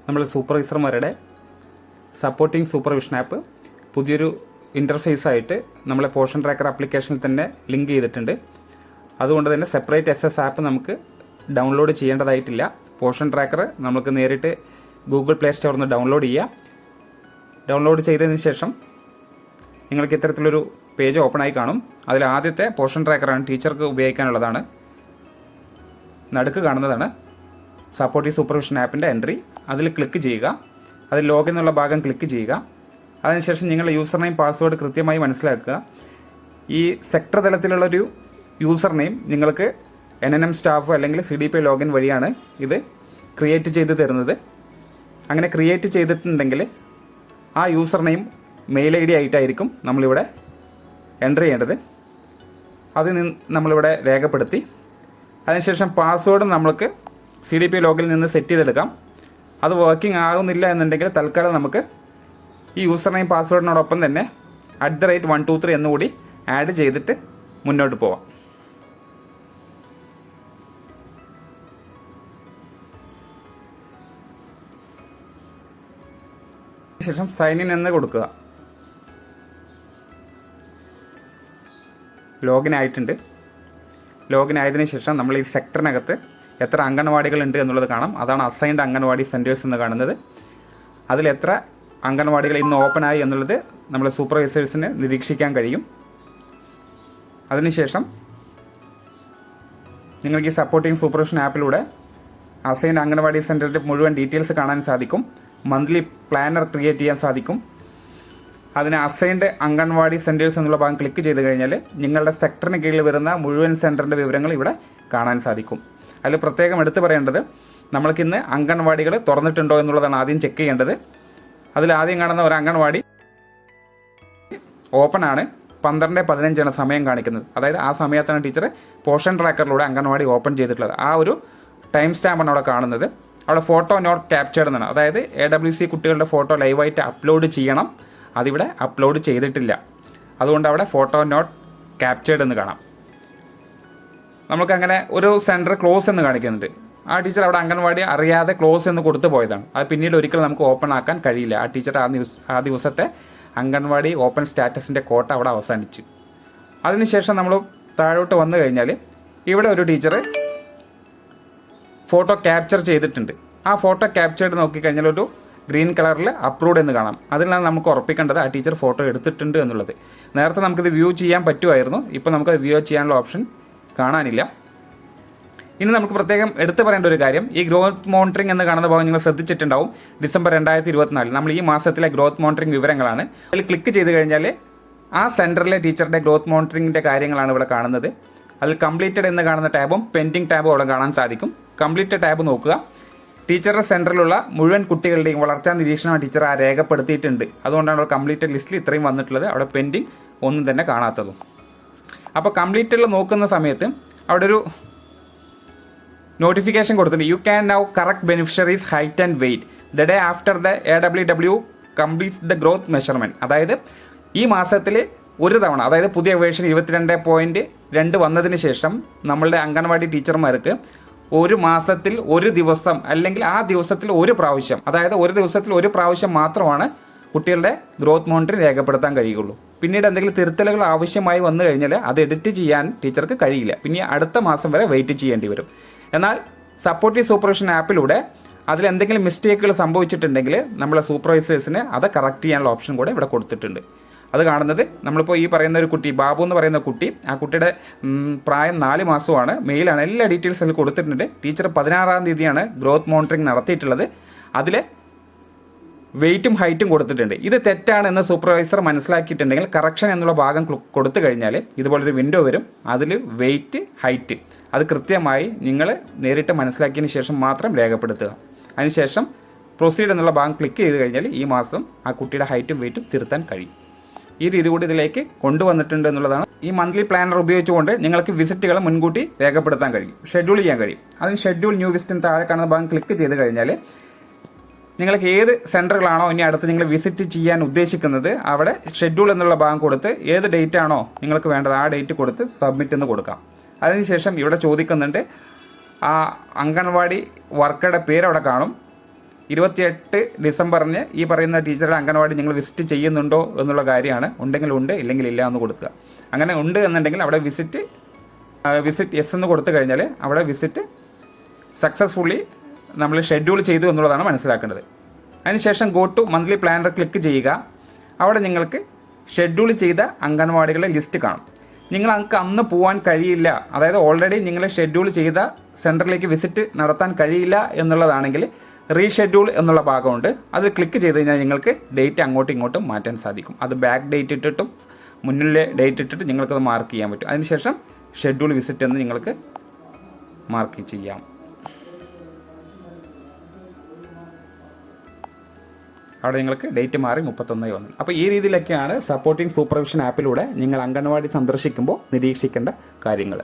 നമ്മൾ സൂപ്പർവൈസർമാരുടെ supporting supervision app പുതിയൊരു ഇൻ്റർഫേസായിട്ട് നമ്മളെ പോർഷൻ ട്രാക്കർ ആപ്ലിക്കേഷനിൽ തന്നെ ലിങ്ക് ചെയ്തിട്ടുണ്ട്. അതുകൊണ്ട് തന്നെ സെപ്പറേറ്റ് SS ആപ്പ് നമുക്ക് ഡൗൺലോഡ് ചെയ്യേണ്ടതായിട്ടില്ല. പോർഷൻ ട്രാക്കർ നമുക്ക് നേരിട്ട് ഗൂഗിൾ പ്ലേ സ്റ്റോറിൽ നിന്ന് ഡൗൺലോഡ് ചെയ്യാം. ഡൗൺലോഡ് ചെയ്തതിന് ശേഷം നിങ്ങൾക്ക് ഇത്തരത്തിലൊരു പേജ് ഓപ്പൺ ആയി കാണും. അതിൽ ആദ്യത്തെ പോർഷൻ ട്രാക്കറാണ്, ടീച്ചർക്ക് ഉപയോഗിക്കാനുള്ളതാണ്. നടുക്ക് കാണുന്നതാണ് സപ്പോർട്ടീവ് സൂപ്പർവിഷൻ ആപ്പിൻ്റെ എൻട്രി. അതിൽ ക്ലിക്ക് ചെയ്യുക. അതിൽ ലോഗിൻ എന്നുള്ള ഭാഗം ക്ലിക്ക് ചെയ്യുക. അതിനുശേഷം നിങ്ങളുടെ യൂസർ നെയിം പാസ്വേഡ് കൃത്യമായി മനസ്സിലാക്കുക. ഈ സെക്ടർ തലത്തിലുള്ളൊരു യൂസർ നെയിം നിങ്ങൾക്ക് NNM സ്റ്റാഫ് അല്ലെങ്കിൽ CDP ലോഗിൻ വഴിയാണ് ഇത് ക്രിയേറ്റ് ചെയ്ത് തരുന്നത്. അങ്ങനെ ക്രിയേറ്റ് ചെയ്തിട്ടുണ്ടെങ്കിൽ ആ യൂസർ നെയിം മെയിൽ ID ആയിട്ടായിരിക്കും നമ്മളിവിടെ എൻ്റർ ചെയ്യേണ്ടത്. അത് നമ്മളിവിടെ രേഖപ്പെടുത്തി. അതിനുശേഷം പാസ്വേഡ് നമ്മൾക്ക് CDP ലോഗിനിൽ നിന്ന് സെറ്റ് ചെയ്തെടുക്കാം. അത് വർക്കിംഗ് ആകുന്നില്ല എന്നുണ്ടെങ്കിൽ തൽക്കാലം നമുക്ക് ഈ യൂസർ നെയിം പാസ്വേഡിനോടൊപ്പം തന്നെ @123 എന്നുകൂടി ആഡ് ചെയ്തിട്ട് മുന്നോട്ട് പോവാം. ശേഷം സൈൻ ഇൻ എന്ന് കൊടുക്കുക. ലോഗിൻ ആയിട്ടുണ്ട്. ലോഗിൻ ആയതിനു ശേഷം നമ്മൾ ഈ സെക്ടറിനകത്ത് എത്ര അംഗൻവാടികളുണ്ട് എന്നുള്ളത് കാണാം. അതാണ് അസൈൻഡ് അംഗൻവാടി സെൻറ്റേഴ്സ് എന്ന് കാണുന്നത്. അതിൽ എത്ര അംഗൻവാടികൾ ഇന്ന് ഓപ്പൺ ആയി എന്നുള്ളത് നമ്മുടെ സൂപ്പർവൈസേഴ്സിന് നിരീക്ഷിക്കാൻ കഴിയും. അതിനുശേഷം നിങ്ങൾക്ക് ഈ സപ്പോർട്ടിംഗ് സൂപ്പർവിഷൻ ആപ്പിലൂടെ അസൈൻഡ് അംഗൻവാടി സെൻറ്ററിൻ്റെ മുഴുവൻ ഡീറ്റെയിൽസ് കാണാൻ സാധിക്കും. മന്ത്ലി പ്ലാനർ ക്രിയേറ്റ് ചെയ്യാൻ സാധിക്കും. അതിന് അസൈൻഡ് അംഗൻവാടി സെൻറ്റേഴ്സ് എന്നുള്ള ഭാഗം ക്ലിക്ക് ചെയ്ത് കഴിഞ്ഞാൽ നിങ്ങളുടെ സെക്ടറിന് കീഴിൽ വരുന്ന മുഴുവൻ സെൻറ്ററിൻ്റെ വിവരങ്ങൾ ഇവിടെ കാണാൻ സാധിക്കും. അതിൽ പ്രത്യേകം എടുത്തു പറയേണ്ടത്, നമ്മൾക്കിന്ന് അംഗൻവാടികൾ തുറന്നിട്ടുണ്ടോ എന്നുള്ളതാണ് ആദ്യം ചെക്ക് ചെയ്യേണ്ടത്. അതിൽ ആദ്യം കാണുന്ന ഒരു അംഗൻവാടി ഓപ്പൺ ആണ്. 12:15 സമയം കാണിക്കുന്നത്. അതായത് ആ സമയത്താണ് ടീച്ചർ പോർഷൻ ട്രാക്കറിലൂടെ അംഗൻവാടി ഓപ്പൺ ചെയ്തിട്ടുള്ളത്. ആ ഒരു ടൈം സ്റ്റാമ്പാണ് അവിടെ കാണുന്നത്. അവിടെ ഫോട്ടോ നോട്ട് ക്യാപ്ചേർഡ് എന്നാണ്. അതായത് AWC കുട്ടികളുടെ ഫോട്ടോ ലൈവായിട്ട് അപ്ലോഡ് ചെയ്യണം. അതിവിടെ അപ്ലോഡ് ചെയ്തിട്ടില്ല. അതുകൊണ്ട് അവിടെ ഫോട്ടോ നോട്ട് ക്യാപ്ചേർഡ് എന്ന് കാണാം. നമുക്കങ്ങനെ ഒരു സെൻറ്റർ ക്ലോസ് എന്ന് കാണിക്കുന്നുണ്ട്. ആ ടീച്ചർ അവിടെ അംഗൻവാടി അറിയാതെ ക്ലോസ് എന്ന് കൊടുത്തു പോയതാണ്. അത് പിന്നീട് ഒരിക്കലും നമുക്ക് ഓപ്പൺ ആക്കാൻ കഴിയില്ല. ആ ടീച്ചർ ആ ദിവസത്തെ അംഗൻവാടി ഓപ്പൺ സ്റ്റാറ്റസിൻ്റെ കോട്ട അവിടെ അവസാനിച്ചു. അതിനുശേഷം നമ്മൾ താഴോട്ട് വന്നു കഴിഞ്ഞാൽ ഇവിടെ ഒരു ടീച്ചർ ഫോട്ടോ ക്യാപ്ചർ ചെയ്തിട്ടുണ്ട്. ആ ഫോട്ടോ ക്യാപ്ചേർഡ് നോക്കിക്കഴിഞ്ഞാൽ ഒരു ഗ്രീൻ കളറിൽ അപ്രൂവ്ഡ് എന്ന് കാണാം. അതിലാണ് നമുക്ക് ഉറപ്പിക്കേണ്ടത് ആ ടീച്ചർ ഫോട്ടോ എടുത്തിട്ടുണ്ട് എന്നുള്ളത്. നേരത്തെ നമുക്കിത് വ്യൂ ചെയ്യാൻ പറ്റുമായിരുന്നു. ഇപ്പോൾ നമുക്കത് വ്യൂ ചെയ്യാനുള്ള ഓപ്ഷൻ കാണാനില്ല. ഇനി നമുക്ക് പ്രത്യേകം എടുത്തു പറയേണ്ട ഒരു കാര്യം, ഈ ഗ്രോത്ത് മോണിറ്ററിംഗ് എന്ന് കാണുന്ന ഭാഗം നിങ്ങൾ ശ്രദ്ധിച്ചിട്ടുണ്ടാവും. ഡിസംബർ 2024 നമ്മൾ ഈ മാസത്തിലെ ഗ്രോത്ത് മോണിറ്ററിംഗ് വിവരങ്ങളാണ്. അതിൽ ക്ലിക്ക് ചെയ്ത് കഴിഞ്ഞാൽ ആ സെൻറ്ററിലെ ടീച്ചറുടെ ഗ്രോത്ത് മോണിറ്ററിംഗിൻ്റെ കാര്യങ്ങളാണ് ഇവിടെ കാണുന്നത്. അതിൽ കംപ്ലീറ്റഡ് എന്ന് കാണുന്ന ടാബും പെൻഡിങ് ടാബും അവിടെ കാണാൻ സാധിക്കും. കംപ്ലീറ്റഡ് ടാബ് നോക്കുക. ടീച്ചറുടെ സെൻറ്ററിലുള്ള മുഴുവൻ കുട്ടികളുടെയും വളർച്ചാ നിരീക്ഷണം ടീച്ചർ രേഖപ്പെടുത്തിയിട്ടുണ്ട്. അതുകൊണ്ടാണ് അവിടെ കംപ്ലീറ്റഡ് ലിസ്റ്റിൽ ഇത്രയും വന്നിട്ടുള്ളത്. അവിടെ പെൻഡിങ് ഒന്നും തന്നെ കാണാത്തതും. അപ്പോൾ കംപ്ലീറ്റഡിൽ നോക്കുന്ന സമയത്ത് അവിടെ ഒരു നോട്ടിഫിക്കേഷൻ കൊടുത്തിട്ടുണ്ട്. You can now correct beneficiaries height and weight the day after the AWW completes the growth measurement. അതായത് ഈ മാസത്തിൽ ഒരു തവണ, അതായത് പുതിയ വേർഷൻ 22.2 വന്നതിന് ശേഷം നമ്മളുടെ അംഗൻവാടി ടീച്ചർമാർക്ക് ഒരു മാസത്തിൽ ഒരു ദിവസം അല്ലെങ്കിൽ ആ ദിവസത്തിൽ ഒരു പ്രാവശ്യം, അതായത് ഒരു ദിവസത്തിൽ ഒരു പ്രാവശ്യം മാത്രമാണ് കുട്ടികളുടെ ഗ്രോത്ത് മോണിറ്ററിംഗ് രേഖപ്പെടുത്താൻ കഴിയുള്ളൂ. പിന്നീട് എന്തെങ്കിലും തിരുത്തലുകൾ ആവശ്യമായി വന്നു കഴിഞ്ഞാൽ അത് എഡിറ്റ് ചെയ്യാൻ ടീച്ചർക്ക് കഴിയില്ല. പിന്നെ അടുത്ത മാസം വരെ വെയിറ്റ് ചെയ്യേണ്ടി വരും. എന്നാൽ സപ്പോർട്ടീവ് സൂപ്പർവിഷൻ ആപ്പിലൂടെ അതിലെന്തെങ്കിലും മിസ്റ്റേക്കുകൾ സംഭവിച്ചിട്ടുണ്ടെങ്കിൽ നമ്മളെ സൂപ്പർവൈസേഴ്സിന് അത് കറക്റ്റ് ചെയ്യാനുള്ള ഓപ്ഷൻ കൂടെ ഇവിടെ കൊടുത്തിട്ടുണ്ട്. അത് കാണുന്നത് നമ്മളിപ്പോൾ ഈ പറയുന്ന ഒരു കുട്ടി, ബാബു എന്ന് പറയുന്ന കുട്ടി, ആ കുട്ടിയുടെ പ്രായം 4 മാസമാണ്. മെയിലാണ്. എല്ലാ ഡീറ്റെയിൽസ് അതിൽ കൊടുത്തിട്ടുണ്ട്. ടീച്ചർ 16-ാം തീയതിയാണ് ഗ്രോത്ത് മോണിറ്ററിംഗ് നടത്തിയിട്ടുള്ളത്. അതിൽ വെയ്റ്റും ഹൈറ്റും കൊടുത്തിട്ടുണ്ട്. ഇത് തെറ്റാണെന്ന് സൂപ്പർവൈസർ മനസ്സിലാക്കിയിട്ടുണ്ടെങ്കിൽ കറക്ഷൻ എന്നുള്ള ഭാഗം കൊടുത്തു കഴിഞ്ഞാൽ ഇതുപോലൊരു വിൻഡോ വരും. അതിൽ വെയ്റ്റ്, ഹൈറ്റ് അത് കൃത്യമായി നിങ്ങൾ നേരിട്ട് മനസ്സിലാക്കിയതിന് ശേഷം മാത്രം രേഖപ്പെടുത്തുക. അതിനുശേഷം പ്രൊസീഡ് എന്നുള്ള ഭാഗം ക്ലിക്ക് ചെയ്ത് കഴിഞ്ഞാൽ ഈ മാസം ആ കുട്ടിയുടെ ഹൈറ്റും വെയ്റ്റും തിരുത്താൻ കഴിയും. ഈ രീതി കൂടി ഇതിലേക്ക് കൊണ്ടുവന്നിട്ടുണ്ട് എന്നുള്ളതാണ്. ഈ മന്ത്ലി പ്ലാനർ ഉപയോഗിച്ചുകൊണ്ട് നിങ്ങൾക്ക് വിസിറ്റുകൾ മുൻകൂട്ടി രേഖപ്പെടുത്താൻ കഴിയും, ഷെഡ്യൂൾ ചെയ്യാൻ കഴിയും. അതിന് ഷെഡ്യൂൾ ന്യൂ വിസിറ്റിന് താഴെ കാണുന്ന ഭാഗം ക്ലിക്ക് ചെയ്ത് കഴിഞ്ഞാൽ നിങ്ങൾക്ക് ഏത് സെൻറ്ററുകളാണോ ഇനി അടുത്ത് നിങ്ങൾ വിസിറ്റ് ചെയ്യാൻ ഉദ്ദേശിക്കുന്നത് അവിടെ ഷെഡ്യൂൾ എന്നുള്ള ഭാഗം കൊടുത്ത് ഏത് ഡേറ്റ് ആണോ നിങ്ങൾക്ക് വേണ്ടത് ആ ഡേറ്റ് കൊടുത്ത് സബ്മിറ്റ് എന്ന് കൊടുക്കാം. അതിനുശേഷം ഇവിടെ ചോദിക്കുന്നുണ്ട് ആ അംഗൻവാടി വർക്കറുടെ പേര് അവിടെ കാണും. 28 ഡിസംബറിന് ഈ പറയുന്ന ടീച്ചറുടെ അംഗൻവാടി നിങ്ങൾ വിസിറ്റ് ചെയ്യുന്നുണ്ടോ എന്നുള്ള കാര്യമാണ്. ഉണ്ടെങ്കിൽ ഉണ്ട്, ഇല്ലെങ്കിൽ ഇല്ല എന്ന് കൊടുക്കുക. അങ്ങനെ ഉണ്ട് എന്നുണ്ടെങ്കിൽ അവിടെ വിസിറ്റ് യെസ് എന്ന് കൊടുത്തു കഴിഞ്ഞാൽ അവിടെ വിസിറ്റ് സക്സസ്ഫുള്ളി നമ്മൾ ഷെഡ്യൂൾ ചെയ്തു എന്നുള്ളതാണ് മനസ്സിലാക്കേണ്ടത്. അതിനുശേഷം go to monthly planner click ചെയ്യുക. അവിടെ നിങ്ങൾക്ക് ഷെഡ്യൂൾ ചെയ്ത അംഗൻവാടികളുടെ ലിസ്റ്റ് കാണും. നിങ്ങൾക്ക് അന്ന് പോകാൻ കഴിയില്ല, അതായത് ഓൾറെഡി നിങ്ങൾ ഷെഡ്യൂൾ ചെയ്ത സെൻറ്ററിലേക്ക് വിസിറ്റ് നടത്താൻ കഴിയില്ല എന്നുള്ളതാണെങ്കിൽ റീഷെഡ്യൂൾ എന്നുള്ള ഭാഗമുണ്ട്. അത് ക്ലിക്ക് ചെയ്ത് കഴിഞ്ഞാൽ നിങ്ങൾക്ക് ഡേറ്റ് അങ്ങോട്ടും ഇങ്ങോട്ടും മാറ്റാൻ സാധിക്കും. അത് ബാക്ക് ഡേറ്റ് ഇട്ടിട്ടും മുന്നിലെ ഡേറ്റ് ഇട്ടിട്ട് നിങ്ങൾക്കത് മാർക്ക് ചെയ്യാൻ പറ്റും. അതിനുശേഷം ഷെഡ്യൂൾ വിസിറ്റ് എന്ന് നിങ്ങൾക്ക് മാർക്ക് ചെയ്യാം. അവിടെ നിങ്ങൾക്ക് ഡേറ്റ് മാറി 31 വന്നു. അപ്പോൾ ഈ രീതിയിലൊക്കെയാണ് സപ്പോർട്ടിംഗ് സൂപ്പർവിഷൻ ആപ്പിലൂടെ നിങ്ങൾ അംഗൻവാടി സന്ദർശിക്കുമ്പോൾ നിരീക്ഷിക്കേണ്ട കാര്യങ്ങൾ.